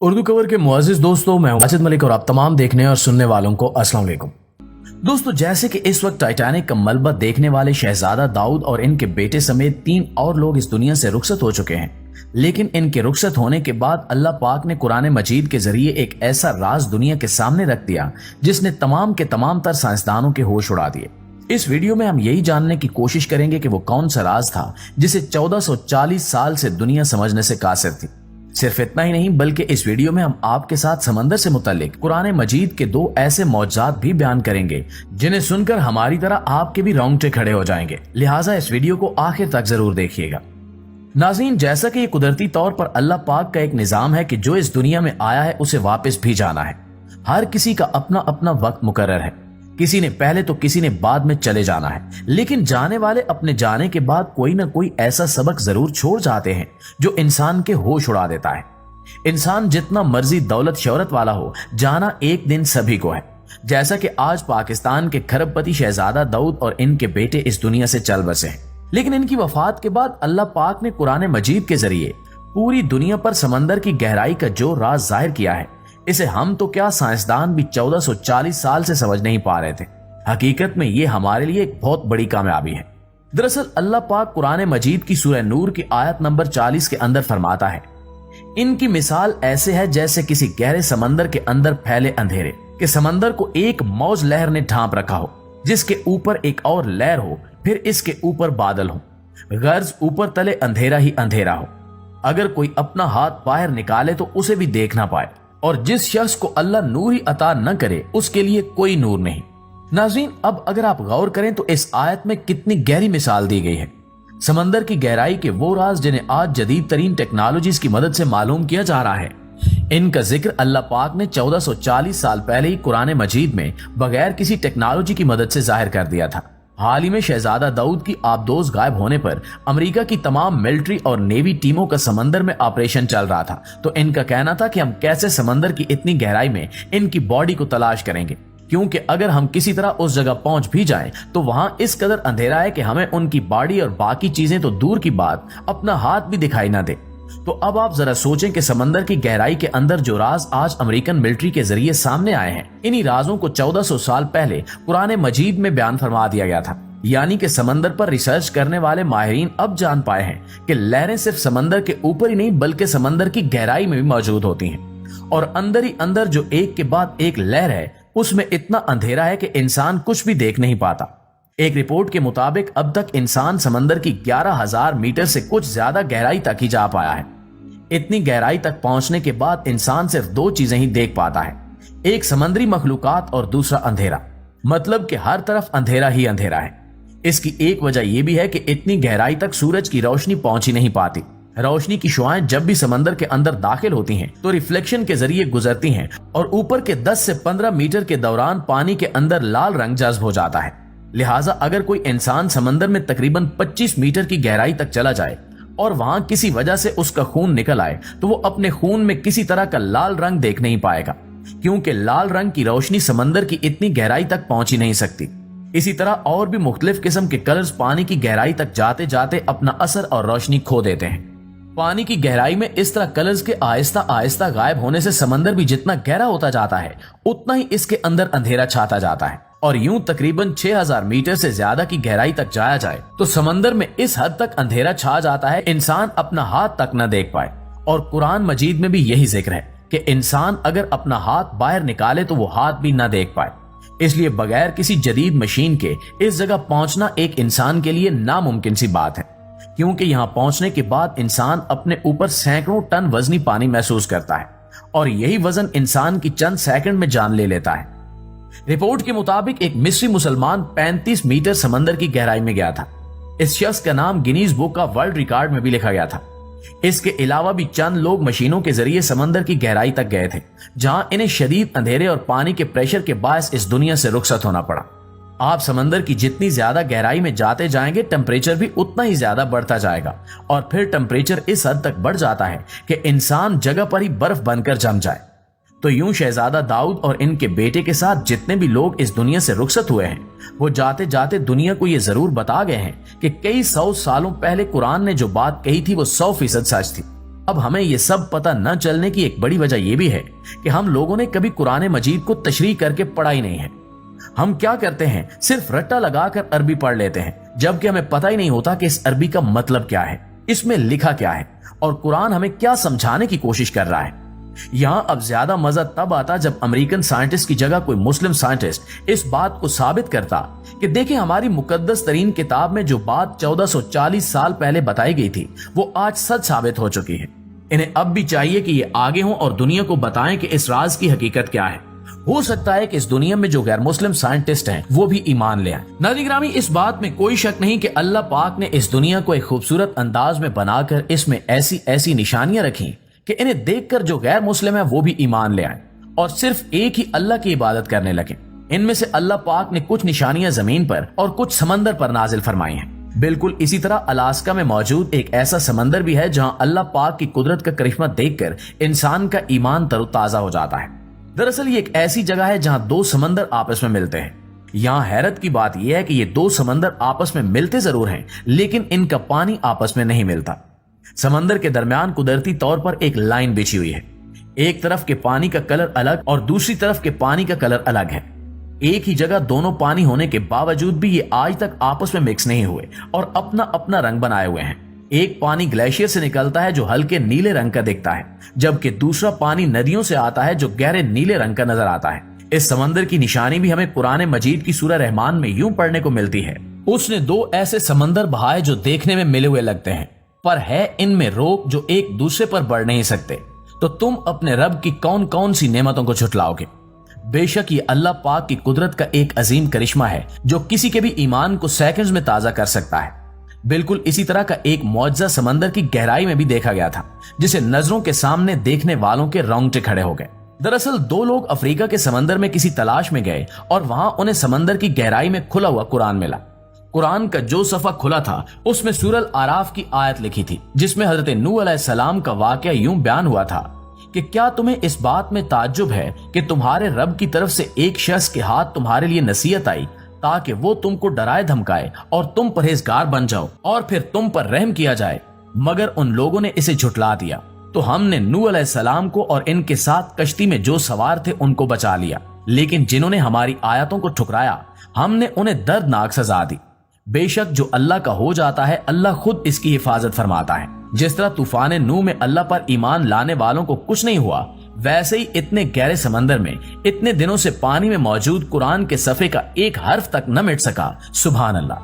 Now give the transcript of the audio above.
Urdu cover के मुअज़्ज़िज़ दोस्तों, मैं माजिद मलिक और आप तमाम देखने और सुनने वालों को अस्सलाम वालेकुम। दोस्तों, जैसे कि इस वक्त टाइटैनिक का मलबा देखने वाले शहजादा दाऊद और इनके बेटे समेत 3 और लोग इस दुनिया से रुखसत हो चुके हैं, लेकिन इनके रुखसत होने के बाद अल्लाह पाक ने कुरान मजीद के जरिए एक ऐसा राज दुनिया के सामने रख दिया जिसने तमाम के तमाम तर साइंसदानों के होश उड़ा दिए। इस वीडियो में हम यही जानने की कोशिश करेंगे कि वो कौन सा राज था जिसे 1440 साल से दुनिया समझने से कासिर थी। सिर्फ इतना ही नहीं, बल्कि इस वीडियो में हम आपके साथ समंदर से मुताल्लिक कुरान मजीद के 2 ऐसे मौजज़ात भी बयान करेंगे जिन्हें सुनकर हमारी तरह आपके भी रोंगटे खड़े हो जाएंगे। लिहाजा इस वीडियो को आखिर तक जरूर देखिएगा। नाज़रीन, जैसा कि ये कुदरती तौर पर अल्लाह पाक का एक निजाम है कि जो इस दुनिया में आया है उसे वापस भी जाना है। हर किसी का अपना अपना वक्त मुकर्रर है, किसी ने पहले तो किसी ने बाद में चले जाना है, लेकिन जाने वाले अपने जाने के बाद कोई ना कोई ऐसा सबक जरूर छोड़ जाते हैं जो इंसान के होश उड़ा देता है। इंसान जितना मर्जी दौलत शोहरत वाला हो, जाना एक दिन सभी को है। जैसा कि आज पाकिस्तान के खरबपति शहजादा दाऊद और इनके बेटे इस दुनिया से चल बसे हैं, लेकिन इनकी वफात के बाद अल्लाह पाक ने कुरान मजीद के जरिए पूरी दुनिया पर समंदर की गहराई का जो राज जाहिर किया है, इसे हम तो क्या साइंसदान भी 1440 साल से समझ नहीं पा रहे थे। हकीकत में ये हमारे लिए एक बहुत बड़ी कामयाबी है। दरअसल अल्लाह पाक कुरान मजीद की सूरह नूर की आयत नंबर 40 के अंदर फरमाता है, इनकी मिसाल ऐसे है जैसे किसी गहरे समंदर के अंदर फैले अंधेरे के समंदर को एक मौज लहर ने ढांप रखा हो, जिसके ऊपर एक और लहर हो, फिर इसके ऊपर बादल हो, गर्ज ऊपर तले अंधेरा ही अंधेरा हो। अगर कोई अपना हाथ बाहर निकाले तो उसे भी देख ना पाए, और जिस शख्स को अल्लाह नूर ही अता न करे उसके लिए कोई नूर नहीं। नाज़रीन, अब अगर आप गौर करें तो इस आयत में कितनी गहरी मिसाल दी गई है। समंदर की गहराई के वो राज जिन्हें आज जदीद तरीन टेक्नोलॉजीज की मदद से मालूम किया जा रहा है, इनका जिक्र अल्लाह पाक ने 1440 साल पहले ही कुरान मजीद में बगैर किसी टेक्नोलॉजी की मदद से जाहिर कर दिया था। हाल ही में शहजादा दाऊद की आबदोज गायब होने पर अमेरिका की तमाम मिलिट्री और नेवी टीमों का समंदर में ऑपरेशन चल रहा था, तो इनका कहना था कि हम कैसे समंदर की इतनी गहराई में इनकी बॉडी को तलाश करेंगे, क्योंकि अगर हम किसी तरह उस जगह पहुंच भी जाएं तो वहां इस कदर अंधेरा है कि हमें उनकी बॉडी और बाकी चीजें तो दूर की बात, अपना हाथ भी दिखाई ना दे। तो अब आप जरा सोचें कि समंदर की गहराई के अंदर जो राज आज अमेरिकन मिलिट्री के जरिए सामने आए हैं, इन्हीं राजों को 1400 साल पहले कुरान मजीद में बयान फरमा दिया गया था। यानी कि समंदर पर रिसर्च करने वाले माहिरीन अब जान पाए हैं कि लहरें सिर्फ समंदर के ऊपर ही नहीं बल्कि समंदर की गहराई में भी मौजूद होती हैं, और अंदर ही अंदर जो एक के बाद एक लहर है उसमें इतना अंधेरा है कि इंसान कुछ भी देख नहीं पाता। एक रिपोर्ट के मुताबिक अब तक इंसान समंदर की 11,000 मीटर से कुछ ज्यादा गहराई तक ही जा पाया है। इतनी गहराई तक पहुंचने के बाद इंसान सिर्फ 2 चीजें ही देख पाता है, एक समुद्री मखलूकात और दूसरा अंधेरा। मतलब कि हर तरफ अंधेरा ही अंधेरा है। इसकी एक वजह यह भी है कि इतनी गहराई तक सूरज की रोशनी पहुंच ही नहीं पाती। रोशनी की शुआएं जब भी समंदर के अंदर दाखिल होती हैं तो रिफ्लेक्शन के जरिए गुजरती हैं और ऊपर के 10 से 15 मीटर के दौरान पानी के अंदर लाल रंग जज्ब हो जाता है। लिहाजा अगर कोई इंसान समंदर में तकरीबन 25 मीटर की गहराई तक चला जाए और वहां किसी वजह से उसका खून निकल आए तो वो अपने खून में किसी तरह का लाल रंग देख नहीं पाएगा, क्योंकि लाल रंग की रोशनी समंदर की इतनी गहराई तक पहुंच ही नहीं सकती। इसी तरह और भी मुख्तलिफ किस्म के कलर्स पानी की गहराई तक जाते जाते अपना असर और रोशनी खो देते हैं। पानी की गहराई में इस तरह कलर्स के आहिस्ता आहिस्ता गायब होने से समंदर भी जितना गहरा होता जाता है उतना ही इसके अंदर अंधेरा छाता जाता है, और यूं तकरीबन 6000 मीटर से ज्यादा की गहराई तक जाया जाए तो समंदर में इस हद तक अंधेरा छा जाता है इंसान अपना हाथ तक न देख पाए। और कुरान मजीद में भी यही जिक्र है कि इंसान अगर अपना हाथ बाहर निकाले तो वो हाथ भी न देख पाए। इसलिए बगैर किसी जदीद मशीन के इस जगह पहुंचना एक इंसान के लिए नामुमकिन सी बात है, क्योंकि यहां पहुंचने के बाद इंसान अपने ऊपर सैकड़ों टन वजनी पानी महसूस करता है, और यही वजन इंसान की चंद सेकंड में जान ले लेता है। रिपोर्ट के मुताबिक एक मिस्री मुसलमान 35 मीटर समंदर की गहराई में गया था। इस शख्स का नाम गिनीज बुक का वर्ल्ड रिकॉर्ड में भी लिखा गया था। इसके अलावा भी चंद लोग मशीनों के जरिए समंदर की गहराई तक गए थे, जहां इन्हें शदीद अंधेरे और पानी के प्रेशर के बायस इस दुनिया से रुखसत होना पड़ा। आप समंदर की जितनी ज्यादा गहराई में जाते जाएंगे टेम्परेचर भी उतना ही ज्यादा बढ़ता जाएगा, और फिर टेम्परेचर इस हद तक बढ़ जाता है कि इंसान जगह पर ही बर्फ बनकर जम जाए। तो यूं शहजादा दाऊद और इनके बेटे के साथ जितने भी लोग इस दुनिया से रुखसत हुए हैं वो जाते जाते दुनिया को ये जरूर बता गए हैं कि कई 100 सालों पहले कुरान ने जो बात कही थी वो 100% सच थी। अब हमें ये सब पता न चलने की एक बड़ी वजह यह भी है कि हम लोगों ने कभी कुरान मजीद को तशरीह करके पढ़ा ही नहीं है। हम क्या करते हैं, सिर्फ रट्टा लगाकर अरबी पढ़ लेते हैं, जबकि हमें पता ही नहीं होता कि इस अरबी का मतलब क्या है, इसमें लिखा क्या है और कुरान हमें क्या समझाने की कोशिश कर रहा है। यहां अब ज्यादा मजा तब आता जब अमेरिकन साइंटिस्ट की जगह कोई मुस्लिम साइंटिस्ट इस बात को साबित करता कि देखें, हमारी मुकद्दस तरीन किताब में जो बात 1440 साल पहले बताई गई थी वो आज सच साबित हो चुकी है। इन्हें अब भी चाहिए कि ये आगे हों और दुनिया को बताएं कि इस राज की हकीकत क्या है। हो सकता है कि इस दुनिया में जो गैर मुस्लिम साइंटिस्ट हैं वो भी ईमान ले आए। नाज़रीन गिरामी, इस बात में कोई शक नहीं कि अल्लाह पाक ने इस दुनिया को एक खूबसूरत अंदाज में बनाकर इसमें ऐसी ऐसी निशानियां रखी कि इन्हें देखकर जो गैर मुस्लिम है वो भी ईमान ले आए और सिर्फ एक ही अल्लाह की इबादत करने लगे। इनमें से अल्लाह पाक ने कुछ निशानियां जमीन पर और कुछ समंदर पर नाजिल फरमाई हैं। बिल्कुल इसी तरह अलास्का में मौजूद एक ऐसा समंदर भी है जहां अल्लाह पाक की कुदरत का करिश्मा देखकर इंसान का ईमान तरोताजा हो जाता है। दरअसल ये एक ऐसी जगह है जहां दो समंदर आपस में मिलते हैं। यहाँ हैरत की बात यह है कि ये दो समंदर आपस में मिलते जरूर हैं, लेकिन इनका पानी आपस में नहीं मिलता। समंदर के दरमियान कुदरती तौर पर एक लाइन बिछी हुई है। एक तरफ के पानी का कलर अलग और दूसरी तरफ के पानी का कलर अलग है। एक ही जगह दोनों पानी होने के बावजूद भी ये आज तक आपस में मिक्स नहीं हुए और अपना अपना रंग बनाए हुए हैं। एक पानी ग्लेशियर से निकलता है जो हल्के नीले रंग का दिखता है, जबकि दूसरा पानी नदियों से आता है जो गहरे नीले रंग का नजर आता है। इस समंदर की निशानी भी हमें कुरान मजीद की सूरह रहमान में यूं पढ़ने को मिलती है, उसने दो ऐसे समंदर बहाए जो देखने में मिले हुए लगते हैं, पर है इनमें रोक जो एक दूसरे पर बढ़ नहीं सकते। तो तुम अपने रब की कौन कौन सी नेमतों को झुटलाओगे। बेशक ये अल्लाह पाक की कुदरत का एक अजीम करिश्मा है जो किसी के भी ईमान को सेकंड्स में ताजा कर सकता है। बिल्कुल इसी तरह का एक मौजज़ा समंदर की गहराई में भी देखा गया था, जिसे नजरों के सामने देखने वालों के रोंगटे खड़े हो गए। दरअसल दो लोग अफ्रीका के समंदर में किसी तलाश में गए और वहां उन्हें समंदर की गहराई में खुला हुआ कुरान मिला। कुरान का जो सफा खुला था उसमें सूरह आराफ की आयत लिखी थी, जिसमें हजरत नूह अलैहिस्सलाम का वाकया यूं बयान हुआ था कि क्या तुम्हें इस बात में ताज्जुब है कि तुम्हारे रब की तरफ से एक शख्स के हाथ तुम्हारे लिए नसीहत आई ताकि वो तुमको डराए धमकाए और तुम परहेजगार बन जाओ और फिर तुम पर रहम किया जाए, मगर उन लोगों ने इसे झुटला दिया। तो हमने नूह अलैहिस्सलाम को और इनके साथ कश्ती में जो सवार थे उनको बचा लिया, लेकिन जिन्होंने हमारी आयतों को ठुकराया हमने उन्हें दर्दनाक सजा दी। बेशक जो अल्लाह का हो जाता है अल्लाह खुद इसकी हिफाजत फरमाता है। जिस तरह तूफान नूह में अल्लाह पर ईमान लाने वालों को कुछ नहीं हुआ, वैसे ही इतने गहरे समंदर में इतने दिनों से पानी में मौजूद कुरान के सफे का एक हर्फ तक न मिट सका। सुभान अल्लाह।